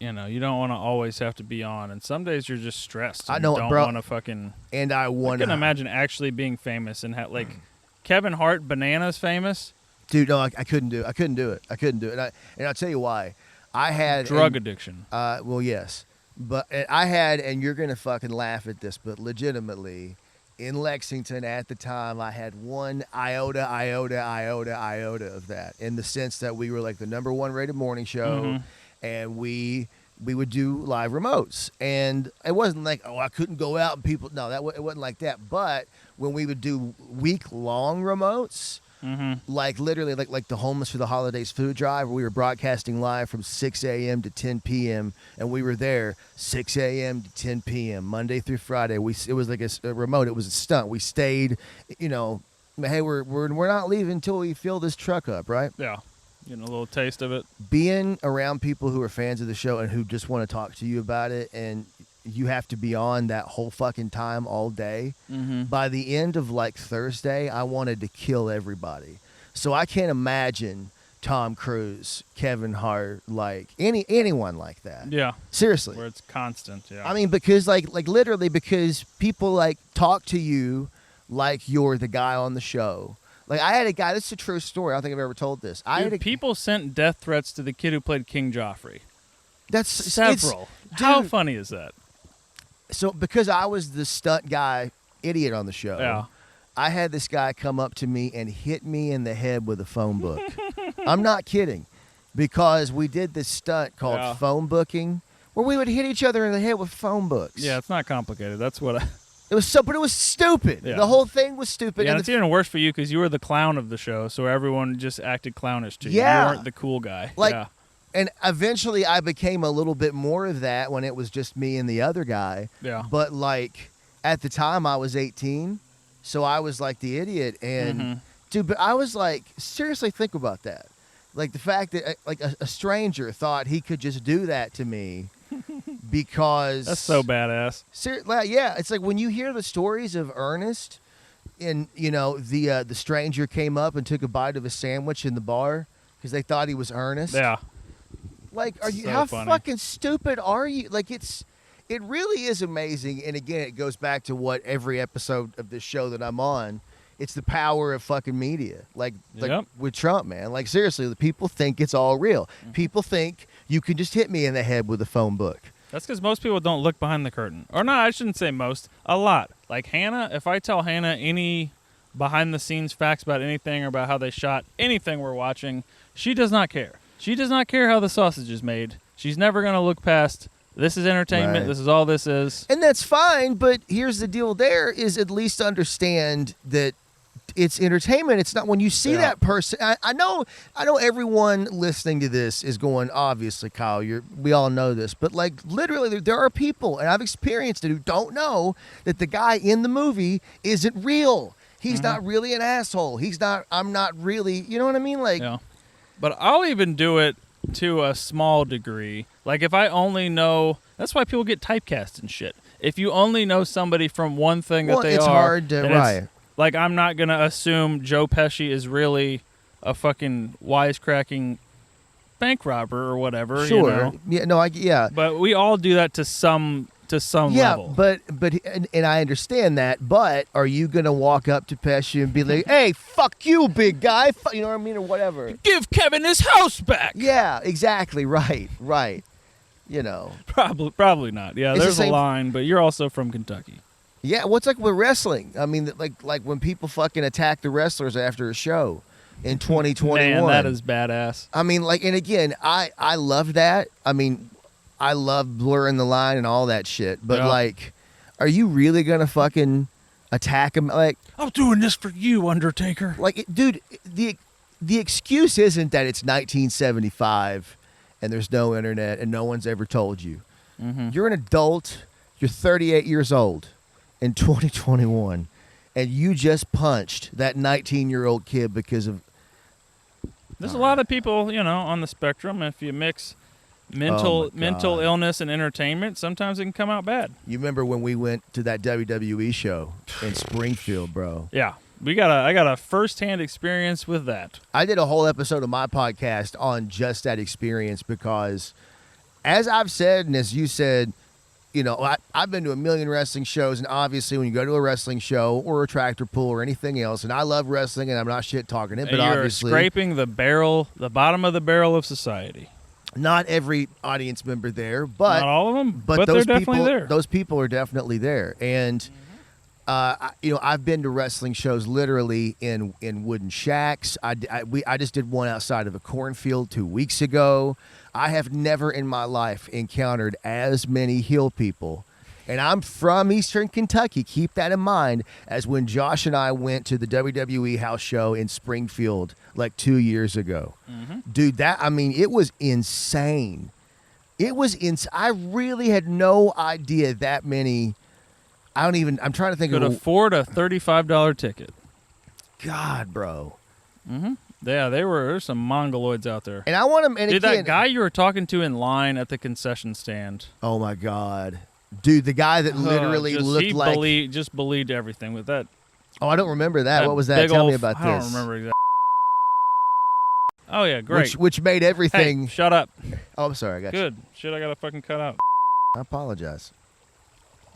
you don't want to always have to be on. And some days you're just stressed. And I know, don't bro. want to fucking... And I I won. can imagine actually being famous and like Kevin Hart, Bananas famous. Dude, no, I couldn't do it. I couldn't do it. And I'll tell you why. I had Drug addiction. well, yes, but I had, and you're gonna fucking laugh at this, but legitimately, in Lexington at the time, I had one iota of that, in the sense that we were like the #1 rated morning show, and we would do live remotes, and it wasn't like, oh, I couldn't go out and people. No, it wasn't like that. But when we would do week-long remotes. Like literally like the Homeless for the Holidays food drive, where we were broadcasting live from 6 a.m. to 10 p.m. and we were there 6 a.m. to 10 p.m. Monday through Friday. It was like a remote. It was a stunt. We stayed, hey, we're not leaving until we fill this truck up, right? Yeah. Getting a little taste of it. Being around people who are fans of the show and who just want to talk to you about it, and you have to be on that whole fucking time all day. By the end of like Thursday, I wanted to kill everybody. So I can't imagine Tom Cruise, Kevin Hart, like anyone like that. Yeah. Seriously. Where it's constant. Yeah. I mean, because like literally, because people like talk to you like you're the guy on the show. Like I had a guy. This is a true story. I don't think I've ever told this. People sent death threats to the kid who played King Joffrey. That's Several. Dude, How funny is that? So because I was the stunt guy idiot on the show, Yeah. I had this guy come up to me and hit me in the head with a phone book. I'm not kidding, because we did this stunt called phone booking, where we would hit each other in the head with phone books. Yeah, it's not complicated. That's what I... But it was stupid. Yeah. The whole thing was stupid. Yeah, and it's even worse for you because you were the clown of the show, so everyone just acted clownish to you. Yeah. You weren't the cool guy. Like, yeah. And eventually I became a little bit more of that when it was just me and the other guy. Yeah. But like at the time I was 18, so I was like the idiot, and Dude, but I was like, seriously, think about that. Like the fact that like a stranger thought he could just do that to me because That's so badass. Yeah, it's like when you hear the stories of Ernest, and the stranger came up and took a bite of a sandwich in the bar because they thought he was Ernest. Yeah. Like, are you? So How funny. fucking stupid are you? Like, it really is amazing. And again, it goes back to what every episode of this show that I'm on. It's the power of fucking media. Like Yep. with Trump, man. Like seriously, the people think it's all real. People think you can just hit me in the head with a phone book. That's because most people don't look behind the curtain. Or no, I shouldn't say most. A lot. Like Hannah, if I tell Hannah any behind-the-scenes facts about anything or about how they shot anything we're watching, she does not care. She does not care how the sausage is made. She's never going to look past, this is entertainment, Right. this is all this is. And that's fine, but here's the deal there is at least understand that it's entertainment. It's not when you see Yeah. that person. I know everyone listening to this is going, obviously, Kyle, we all know this, but like literally there are people, and I've experienced it, who don't know that the guy in the movie isn't real. He's not really an asshole. I'm not really, you know what I mean? Like, Yeah. But I'll even do it to a small degree. Like if I only know, that's why people get typecast and shit. If you only know somebody from one thing well, that they it's are, hard to, then right. like I'm not going to assume Joe Pesci is really a fucking wisecracking bank robber or whatever. Sure. You know? Yeah, no, yeah. But we all do that to some Yeah, level. but and I understand that. But are you gonna walk up to Pesci and be like, "Hey, fuck you, big guy," you know what I mean, or whatever? Give Kevin his house back. Yeah, exactly. Right. You know. Probably not. Yeah, It's the there's a same- line, but you're also from Kentucky. Yeah, what's like with wrestling? I mean, like when people fucking attack the wrestlers after a show in 2021. Man, that is badass. I mean, like, and again, I love that. I mean, I love blurring the line and all that shit. But Yeah. like, are you really gonna fucking attack him? Like, I'm doing this for you, Undertaker. dude, the excuse isn't that it's 1975 and there's no internet and no one's ever told you. Mm-hmm. You're an adult. You're 38 years old in 2021, and you just punched that 19-year-old kid because of. There's a lot of people, on the spectrum. If you mix mental my God. illness and entertainment, sometimes it can come out bad. You remember when we went to that WWE show in Springfield, bro? Yeah, I got a first-hand experience with that. I did a whole episode of my podcast on just that experience because, as I've said and as you said, I've been to a million wrestling shows, and obviously when you go to a wrestling show or a tractor pull or anything else, and I love wrestling and I'm not shit talking it, but And you're obviously scraping the bottom of the barrel of society. not every audience member there, but Not all of them, but but those they're people, definitely there. those people are definitely there, and I've been to wrestling shows literally in wooden shacks. I just did one outside of a cornfield 2 weeks ago. I have never in my life encountered as many heel people, and I'm from Eastern Kentucky. Keep that in mind. As when Josh and I went to the WWE house show in Springfield like 2 years ago, dude. It was insane. It was I really had no idea that many. I'm trying to think Could of afford a $35 ticket. God, bro. Yeah, there's some mongoloids out there. And I want him. And Dude, again, that guy you were talking to in line at the concession stand. oh my God, dude, the guy that literally looked like. Just believed everything with that. Oh, I don't remember that. What was that? big Tell me old- about I don't this. remember exactly. Oh yeah, great. Which made everything. Hey, shut up. Oh, I'm sorry. I got you. Good. Shit, I gotta fucking cut out. I apologize.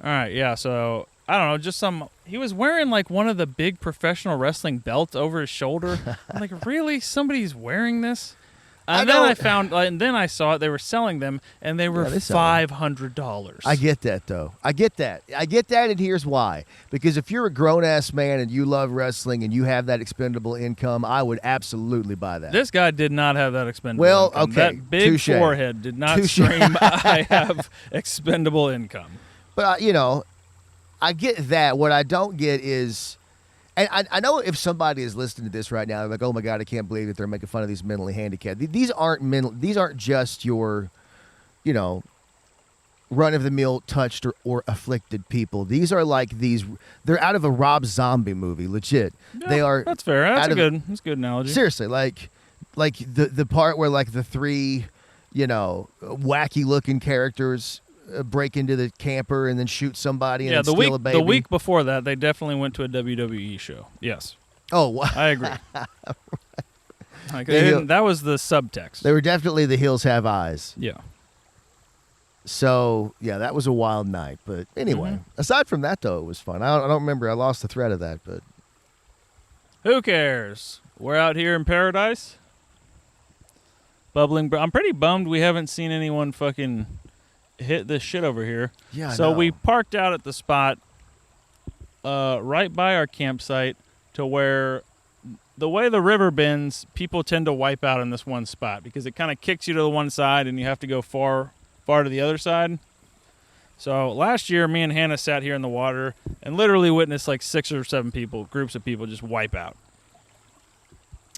All right, yeah. So I don't know, he was wearing like one of the big professional wrestling belts over his shoulder. I'm like, really? Somebody's wearing this? And then I saw it. They were selling them, and they were Yeah, they sell them. $500. I get that, though. I get that, and here's why. Because if you're a grown-ass man and you love wrestling and you have that expendable income, I would absolutely buy that. This guy did not have that expendable Well, income. okay, That big touche. forehead did not Touche. scream, I have expendable income. But, I get that. What I don't get is, and I know if somebody is listening to this right now, they're like, oh my God, I can't believe that they're making fun of these mentally handicapped. These aren't just your, run-of-the-mill touched or afflicted people. These are like they're out of a Rob Zombie movie, legit. Yeah, They are. That's fair. That's out a of- good. That's a good analogy. Seriously, like the part where like the three, wacky looking characters break into the camper and then shoot somebody and Yeah, then steal a baby. the week before that, they definitely went to a WWE show. Yes, Oh, wow. I agree. Like, They- that was the subtext. They were definitely The Hills Have Eyes. Yeah. So yeah, that was a wild night. But anyway, Mm-hmm. aside from that though, it was fun. I don't remember. I lost the thread of that, but Who cares? We're out here in paradise. Bubbling. I'm pretty bummed we haven't seen anyone fucking hit this shit over here. yeah. I So know. we parked out at the spot right by our campsite to where the way the river bends, people tend to wipe out in this one spot because it kind of kicks you to the one side and you have to go far to the other side. So last year, me and Hannah sat here in the water and literally witnessed like 6 or 7 groups of people just wipe out.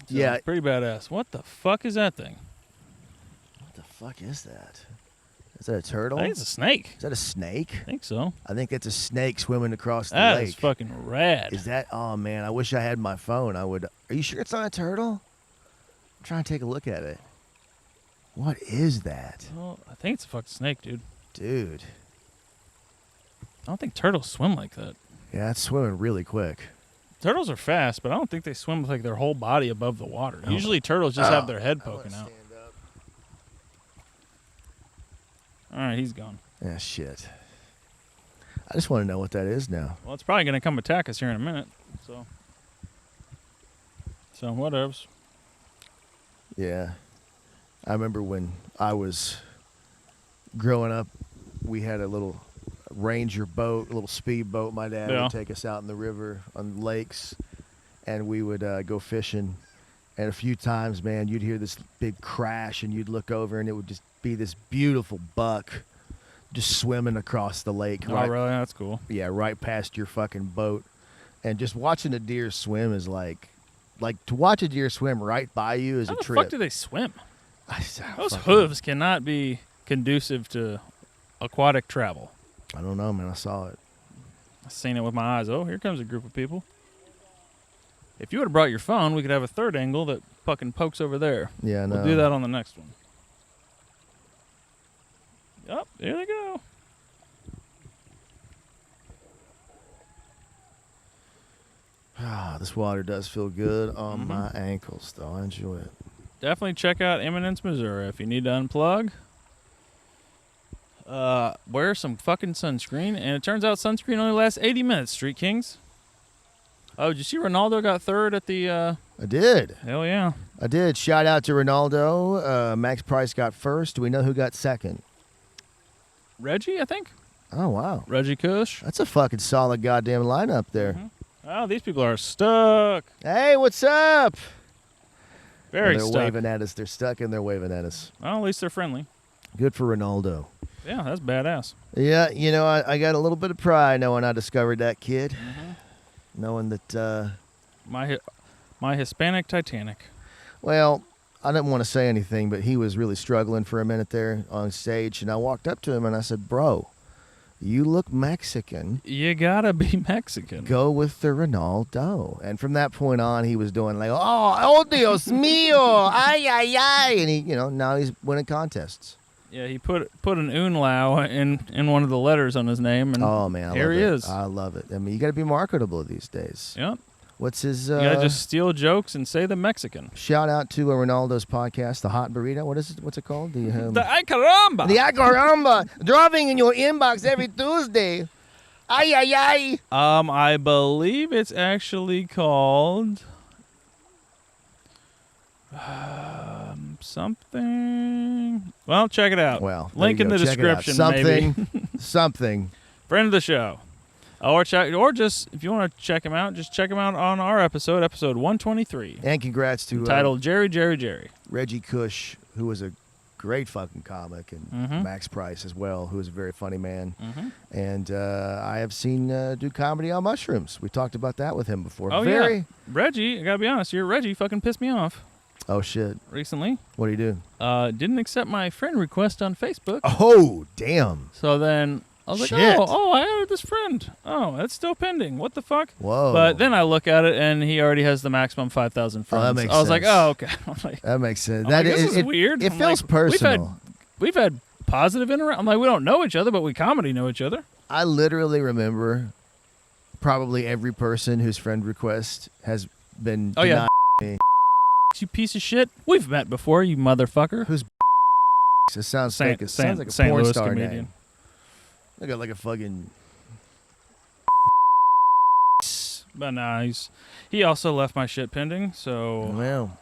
So, Yeah. pretty badass. What the fuck is that thing? What the fuck is that? Is that a turtle? I think it's a snake. Is that a snake? I think so. I think it's a snake swimming across the That lake. is fucking rad. Is that? Oh man, I wish I had my phone. I would. Are you sure it's not a turtle? I'm trying to take a look at it. What is that, Well, I think it's a fucking snake, dude. dude? I don't think turtles swim like that. Yeah, it's swimming really quick. Turtles are fast, but I don't think they swim with like their whole body above the water. Oh. Usually turtles just have their head I wanna poking out. stand up. All right, he's gone. Yeah, shit. I just want to know what that is now. Well, it's probably going to come attack us here in a minute. So whatevs. Yeah. I remember when I was growing up, we had a little Ranger boat, a little speed boat. My dad Yeah. would take us out in the river on lakes, and we would go fishing. And a few times, man, you'd hear this big crash, and you'd look over, and it would just be this beautiful buck just swimming across the lake. Oh, really? That's cool. Yeah, right past your fucking boat. And just watching a deer swim is like to watch a deer swim right by you is How a the trip. fuck do they swim? I don't Those fucking- hooves cannot be conducive to aquatic travel. I don't know, man. I saw it. I've seen it with my eyes. Oh, here comes a group of people. If you would have brought your phone, we could have a third angle that fucking pokes over there. Yeah, no. We'll do that on the next one. Yep, there they go. Ah, this water does feel good on Mhm. my ankles, though. I enjoy it. Definitely check out Eminence, Missouri if you need to unplug. Wear some fucking sunscreen, and it turns out sunscreen only lasts 80 minutes, Street Kings. Oh, did you see Ronaldo got third at the, I did. hell yeah. I did. Shout out to Ronaldo. Max Price got first. Do we know who got second? Reggie, I think? Oh, wow. Reggie Kush. That's a fucking solid goddamn lineup there. Mhm. Oh, these people are stuck. Hey, what's up? Very they're stuck. waving at us. They're stuck and they're waving at us. Well, at least they're friendly. Good for Ronaldo. Yeah, that's badass. Yeah, I got a little bit of pride knowing I discovered that kid. Mm-hmm. Knowing that, My Hispanic Titanic. well, I didn't want to say anything, but he was really struggling for a minute there on stage. And I walked up to him and I said, bro, you look Mexican. You gotta be Mexican. Go with the Ronaldo. And from that point on, he was doing like, oh Dios mío, ay, ay, ay. And he, now he's winning contests. Yeah, he put an umlaut in one of the letters on his name, and Oh, man. here he is. I love it. I mean, you got to be marketable these days. Yep. What's his, You gotta just steal jokes and say the Mexican. shout out to Ronaldo's podcast, The Hot Burrito. What's it called? The ay caramba. The Caramba, dropping in your inbox every Tuesday. Ay, ay, ay. I believe it's actually called something. Well, check it out. Well, there link you in go. the Check it out. description. Maybe. Something. Friend of the show. Or just if you want to check him out, just check him out on our episode 123, And congrats to titled Jerry, Jerry, Jerry. Reggie Cush, who was a great fucking comic, and Mhm. Max Price as well, who is a very funny man. Mm-hmm. And I have seen do comedy on mushrooms. We talked about that with him before. Oh, yeah. Reggie, I gotta be honest here. Reggie fucking pissed me off. Oh shit! recently. What do you do? Didn't accept my friend request on Facebook. Oh damn! So then I was like, Shit. oh, I added this friend. Oh, that's still pending. What the fuck? Whoa! But then I look at it, and he already has the maximum 5,000 friends. that makes I was like, sense. oh, okay. I'm like, that makes sense. I'm That like, this is it, weird. It I'm feels like, personal. We've had positive interaction. I'm like, we don't know each other, but we comedy know each other. I literally remember probably every person whose friend request has been Oh, yeah. denied. You piece of shit. We've met before, you motherfucker. Who's it sounds Saint- fake. It sounds like a St. porn Louis star comedian. name. Look at like a fucking. But nah, he also left my shit pending, so Well,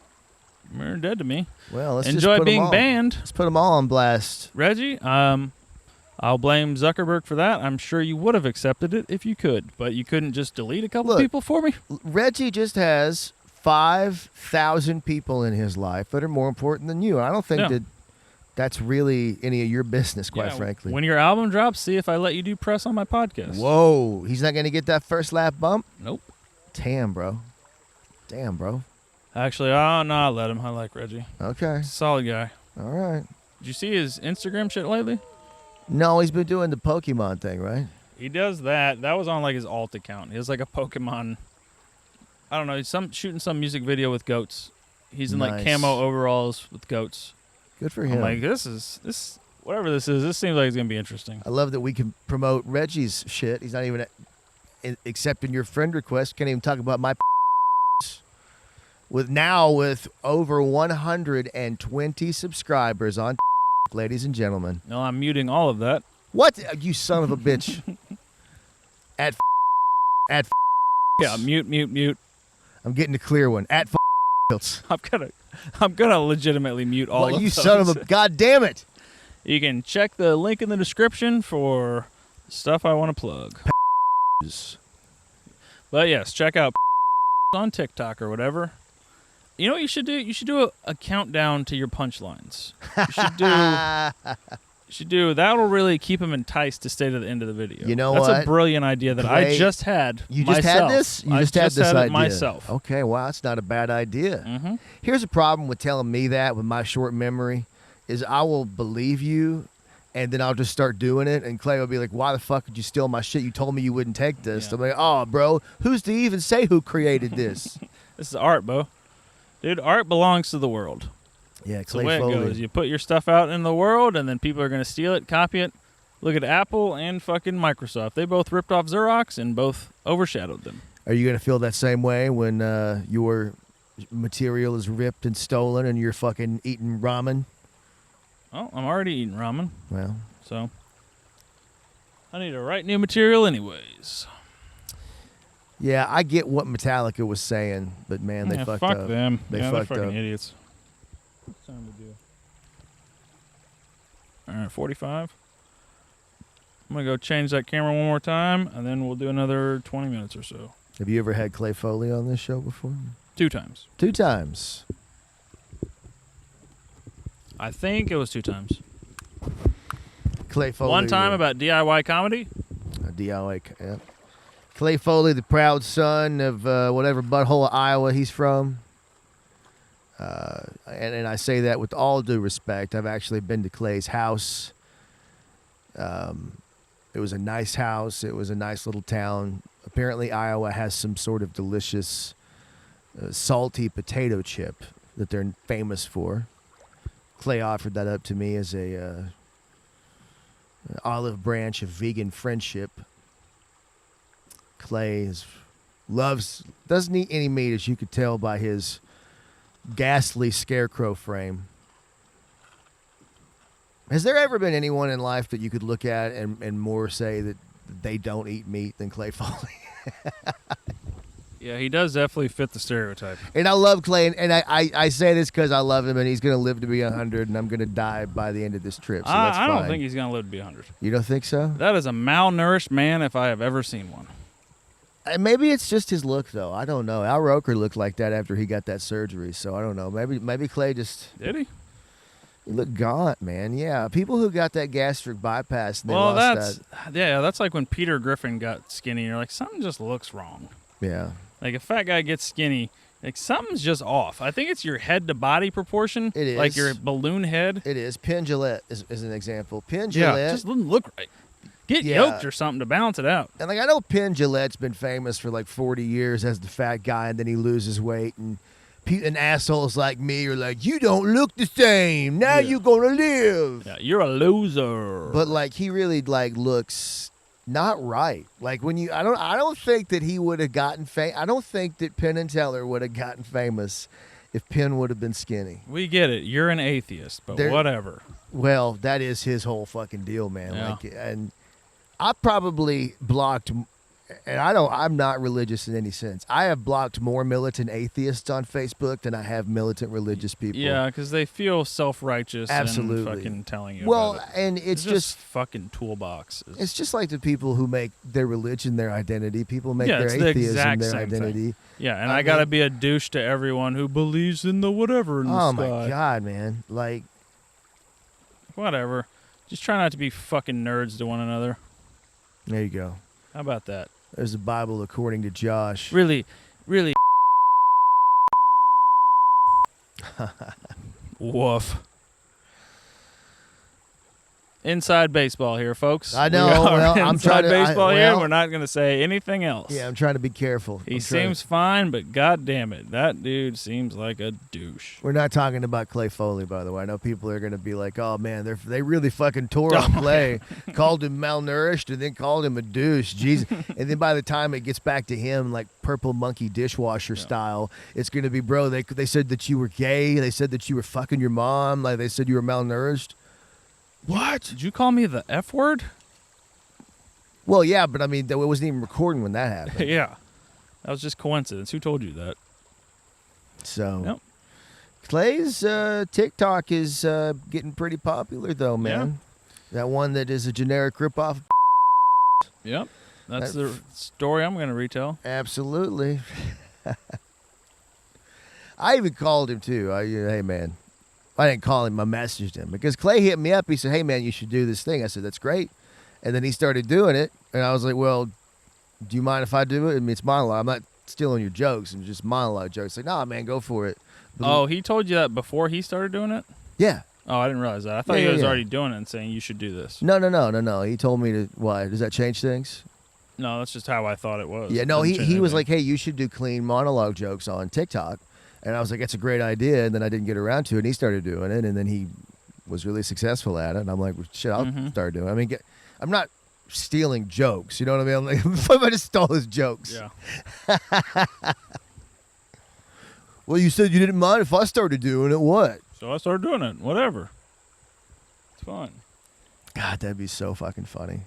you're dead to me. let's just Enjoy put 'em being all- banned. Let's put them all on blast. Reggie, I'll blame Zuckerberg for that. I'm sure you would have accepted it if you could, but you couldn't just delete a couple Look. people for me? Reggie just has 5,000 people in his life that are more important than you. I don't think Yeah. that's really any of your business, quite Yeah, frankly. When your album drops, see if I let you do press on my podcast. Whoa, he's not going to get that first lap bump? Nope. Damn, bro. Actually, I'll let him. I like Reggie. Okay, Solid guy. all right. Did you see his Instagram shit lately? No, he's been doing the Pokemon thing, right? He does that. That was on like his alt account. He has like a Pokemon. I don't know. He's shooting some music video with goats. He's in like Nice. camo overalls with goats. Good for I'm him. like, this whatever this is. This seems like it's gonna be interesting. I love that we can promote Reggie's shit. He's not even accepting your friend request. Can't even talk about my with over 120 subscribers on ladies and gentlemen. No, I'm muting all of that. What, you son of a bitch? at Yeah, mute. I'm getting a clear one. At I'm gonna legitimately mute all well, of you those. son of a god damn it. You can check the link in the description for stuff I want to plug. But yes, check out on TikTok or whatever. You know what you should do? You should do a countdown to your punchlines. You should do that'll really keep them enticed to stay to the end of the video. You know That's what? a brilliant idea that I Clay, just had. You just myself. had this? You I just had this had idea. it myself. Okay, wow, that's not a bad idea. Mm-hmm. Here's a problem with telling me that with my short memory is I will believe you and then I'll just start doing it and Clay will be like, why the fuck did you steal my shit? You told me you wouldn't take this. Yeah. I'm like, oh, bro, who's to even say who created this? This is art, Bo. Dude, art belongs to the world. Yeah, That's the Clay way Foley. it goes. You put your stuff out in the world, and then people are going to steal it, copy it. Look at Apple and fucking Microsoft. They both ripped off Xerox and both overshadowed them. Are you going to feel that same way when your material is ripped and stolen and you're fucking eating ramen? Oh, I'm already eating ramen, Well, so I need to write new material anyways. yeah, I get what Metallica was saying, but man, they Yeah, fucked fuck up. them. They yeah, fucked they're fucking up. idiots. What's time to do? All right, 45. I'm going to go change that camera one more time, and then we'll do another 20 minutes or so. Have you ever had Clay Foley on this show before? 2 times. 2 times. I think it was 2 times. Clay Foley. One time about DIY comedy. DIY. Yeah. Clay Foley, the proud son of whatever butthole of Iowa he's from. And I say that with all due respect. I've actually been to Clay's house. It was a nice house. It was a nice little town. Apparently, Iowa has some sort of delicious salty potato chip that they're famous for. Clay offered that up to me as a olive branch of vegan friendship. Clay doesn't eat any meat, as you could tell by his ghastly scarecrow frame. Has there ever been anyone in life that you could look at and more say that they don't eat meat than Clay Foley? Yeah, he does definitely fit the stereotype. And I love Clay, and I say this because I love him, and he's going to live to be 100, and I'm going to die by the end of this trip, so that's I fine. don't think he's going to live to be 100. You don't think so? That is a malnourished man if I have ever seen one. Maybe it's just his look, though. I don't know. Al Roker looked like that after he got that surgery, so I don't know. Maybe Clay just... Did he? He looked gaunt, man. Yeah, people who got that gastric bypass, and they Well, lost that's like when Peter Griffin got skinny. You're like, something just looks wrong. that. Yeah. Like a fat guy gets skinny, Like something's just off. I think it's your head to body proportion. It is. Like your balloon head. It is. Penn Jillette is an example. Penn Yeah, Jillette. it just doesn't look right. Get Yeah. yoked or something to balance it out. And like I know Penn Jillette's been famous for like 40 years as the fat guy, and then he loses weight, and assholes like me are like, you don't look the same. Now Yeah. you're gonna live. Yeah, you're a loser. But like he really like looks not right. Like when you, I don't think that he would have gotten I don't think that Penn and Teller would have gotten famous if Penn would have been skinny. we get it. You're an atheist, but There- whatever. Well, that is his whole fucking deal, man. Yeah. Like, and I probably blocked, and I'm not religious in any sense. I have blocked more militant atheists on Facebook than I have militant religious people. Yeah, because they feel self-righteous Absolutely. and fucking telling you Well, about it. and it's just fucking toolboxes. it's just like the people who make their religion their identity. People make Yeah, their it's the atheism exact their same thing. identity. Yeah, and I I gotta mean- be a douche to everyone who believes in the whatever in the Oh sky. my god, man! Like, Whatever. Just try not to be fucking nerds to one another. there you go. How about that? There's the Bible according to Josh. Really, really. Woof. Inside baseball here, folks. I know, We are well, I'm inside trying to- baseball here. well- We're not going to say anything else. Yeah, I'm trying to be careful. He I'm trying to- seems fine, but god damn it, that dude seems like a douche. We're not talking about Clay Foley, by the way. I know people are going to be like, "Oh man, they really fucking tore on Oh, Clay, called him malnourished, and then called him a douche." Jesus! And then by the time it gets back to him, like Purple Monkey dishwasher style, it's going to be, bro. They said that you were gay. They said that you were fucking your mom. Like they said you were malnourished. What? Did you call me the F word? Well, yeah, but I mean, it wasn't even recording when that happened. Yeah. That was just coincidence. Who told you that? So, Yep. Clay's TikTok is getting pretty popular, though, man. That one that is a generic ripoff. Yep. That's That- the story I'm going to retell. Absolutely. I even called him too. Hey man, I didn't call him. I messaged him because Clay hit me up. He said, "Hey man, you should do this thing." I said, "That's great." And then he started doing it, and I was like, "Well, do you mind if I do it?" I mean, it's monologue. I'm not stealing your jokes. It's just monologue jokes. Like, nah, man, go for it. But Oh, he told you that before he started doing it? yeah. Oh, I didn't realize that. I thought Yeah, he yeah, was yeah. already doing it and saying you should do this. No. He told me to. Why? Does that change things? No, that's just how I thought it was. Yeah, no, Doesn't change he was anything. like, "Hey, you should do clean monologue jokes on TikTok," and I was like, "It's a great idea." And then I didn't get around to it, and he started doing it, and then he was really successful at it. And I'm like, well, "Shit, I'll Mhm. start doing it." I mean, I'm not stealing jokes, you know what I mean? I'm like, if I just stole his jokes. Yeah. Well, you said you didn't mind if I started doing it. What? So I started doing it. Whatever. It's fun. God, that'd be so fucking funny.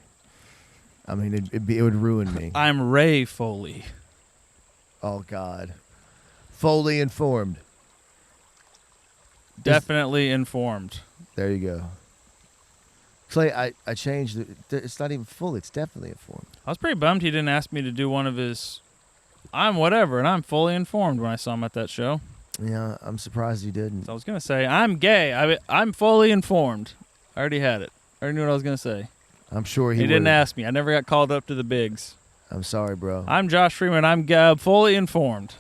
I mean, it would ruin me. I'm Ray Foley. Oh God, Foley informed. Definitely informed. There you go. Clay, I changed it. It's not even full. It's definitely informed. I was pretty bummed he didn't ask me to do one of his I'm whatever, and I'm fully informed when I saw him at that show. Yeah, I'm surprised you didn't. So I was going to say, I'm gay. I'm fully informed. I already had it. I already knew what I was going to say. I'm sure He he didn't would've- ask me. I never got called up to the bigs. I'm sorry, bro. I'm Josh Freeman. I'm fully informed.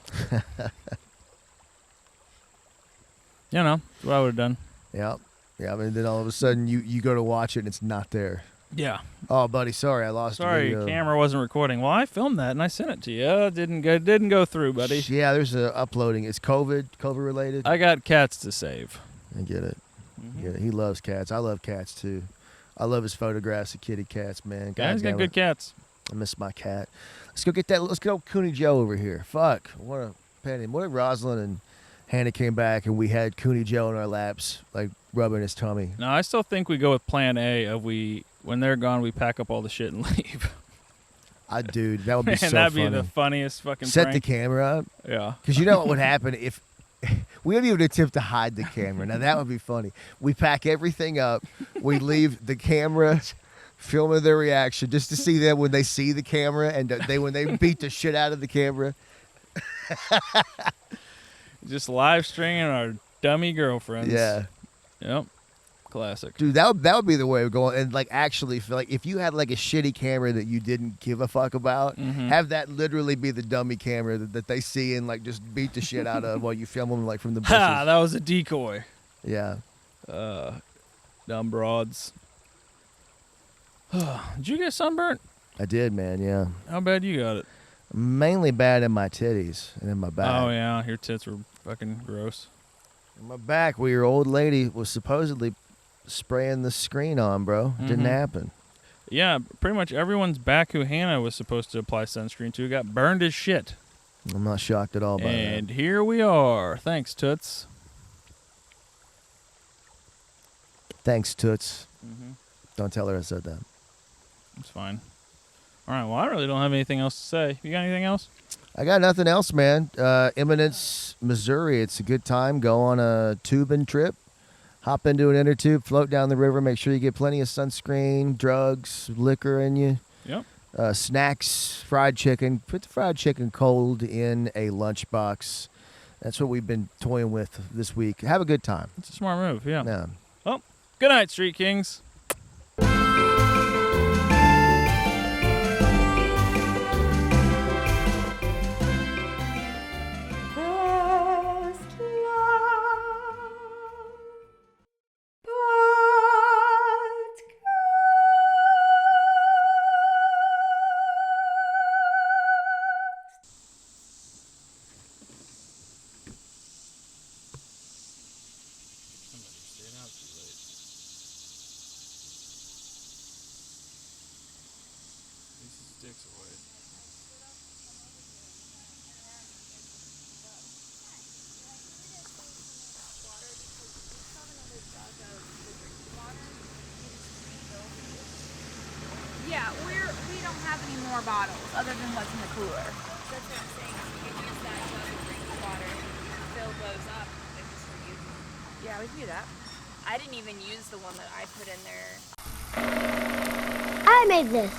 You know, that's what I would have done. Yeah. I mean, then all of a sudden you go to watch it and it's not there. Yeah. Oh, buddy, sorry, I lost. Sorry, the video. camera wasn't recording. Well, I filmed that and I sent it to you. It didn't go through, buddy. Yeah, there's a uploading. It's COVID related. I got cats to save. I get it. Mhm. Yeah, he loves cats. I love cats too. I love his photographs of kitty cats, man. Yeah, he's got damn good it. cats. I miss my cat. Let's go get that. Let's go Cooney Joe over here. Fuck. What a penny. What if Rosalind and Hannah came back and we had Cooney Joe in our laps, like rubbing his tummy? No, I still think we go with plan A of when they're gone, we pack up all the shit and leave. Dude, that would be Man, so that'd funny. be the funniest fucking Set prank. the camera up. Yeah. Because you know what would happen if we don't even attempt to hide the camera. Now that would be funny. We pack everything up. We leave the camera filming their reaction just to see them when they see the camera and when they beat the shit out of the camera. Just live streaming our dummy girlfriends. Yeah. Yep. Classic. Dude, that would be the way of going, and like actually feel like if you had like a shitty camera that you didn't give a fuck about, have that literally be the dummy camera that they see and like just beat the shit out of while you film them like from the bushes. Ha! That was a decoy. Yeah. Dumb broads. Did you get sunburnt? I did, man. Yeah. How bad you got it? Mainly bad in my titties and in my back. Oh yeah, your tits were fucking gross. In my back, where your old lady was supposedly spraying the screen on, bro. Didn't happen. Yeah, pretty much everyone's back who Hannah was supposed to apply sunscreen to got burned as shit. I'm not shocked at all by that. And here we are. Thanks, Toots. Thanks, Toots. Don't tell her I said that. It's fine. All right, well, I really don't have anything else to say. You got anything else? I got nothing else, man. Eminence, Missouri. It's a good time. Go on a tubing trip. Hop into an inner tube, float down the river. Make sure you get plenty of sunscreen, drugs, liquor in you. Yep. Snacks, fried chicken. Put the fried chicken cold in a lunchbox. That's what we've been toying with this week. Have a good time. It's a smart move, yeah. Yeah. Well, good night, Street Kings. Sticks away. Yeah, we don't have any more bottles other than what's in the cooler. That's what I'm saying. Is you can use that jug of drinking water, fill those up, and just reuse them. Yeah, we can do that. I didn't even use the one that I put in there. I made this.